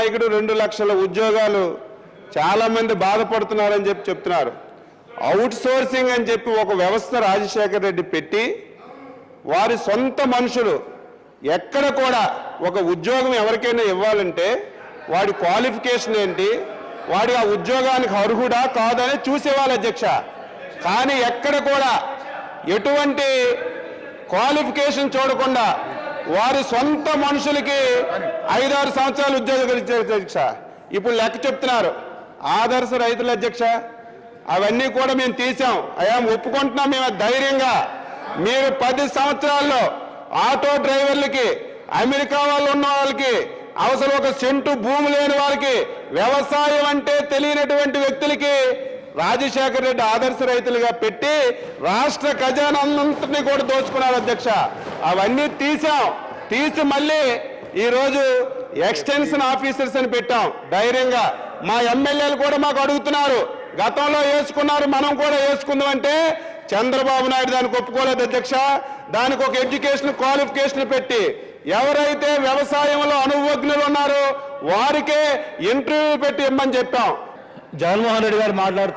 నాయకుడు 2 లక్షల ఉద్యోగాలు చాలా మంది బాధపడుతున్నారని చెప్తున్నారు. అవుట్ సోర్సింగ్ అని చెప్పి ఒక వ్యవస్థ రాజశేఖర రెడ్డి పెట్టి వారి సొంత మనుషులు ఎక్కడ కూడా ఒక ఉద్యోగం ఎవరికైనా ఇవ్వాలంటే వాడి క్వాలిఫికేషన్ ఏంటి, వాడి ఆ ఉద్యోగానికి అర్హుడా కాదని చూసేవాళ్ళు అధ్యక్ష. కానీ ఎక్కడ కూడా ఎటువంటి క్వాలిఫికేషన్ చూడకుండా వారి సొంత మనుషులకి 5-6 సంవత్సరాలు ఉద్యోగాలు ఇచ్చారు అధ్యక్ష. ఇప్పుడు లెక్క చెప్తున్నారు ఆదర్శ రైతుల అధ్యక్ష. అవన్నీ కూడా మేము తీసాం, అయ్యా ఒప్పుకుంటున్నాం మేము ధైర్యంగా. మీరు 10 సంవత్సరాల్లో ఆటో డ్రైవర్లకి, అమెరికా వాళ్ళు ఉన్న వాళ్ళకి, అవసరం ఒక సెంటు భూమి లేని వాళ్ళకి, వ్యవసాయం అంటే తెలియనటువంటి వ్యక్తులకి రాజశేఖర రెడ్డి ఆదర్శ రైతులుగా పెట్టి రాష్ట్ర ఖజానాన్నంతటినీ కూడా దోచుకున్నారు అధ్యక్ష. అవన్నీ తీసి మళ్ళీ ఈరోజు ఎక్స్టెన్షన్ ఆఫీసర్స్ అని పెట్టాం ధైర్యంగా. మా ఎమ్మెల్యేలు కూడా మాకు అడుగుతున్నారు, గతంలో వేసుకున్నారు మనం కూడా వేసుకుందాం అంటే చంద్రబాబు నాయుడు దానికి ఒప్పుకోలేదు అధ్యక్ష. దానికి ఒక ఎడ్యుకేషన్ క్వాలిఫికేషన్ పెట్టి ఎవరైతే వ్యవసాయంలో అనుభవజ్ఞులు ఉన్నారో వారికే ఇంటర్వ్యూ పెట్టి ఇమ్మని చెప్పాం. జగన్మోహన్ రెడ్డి గారు మాట్లాడుతూ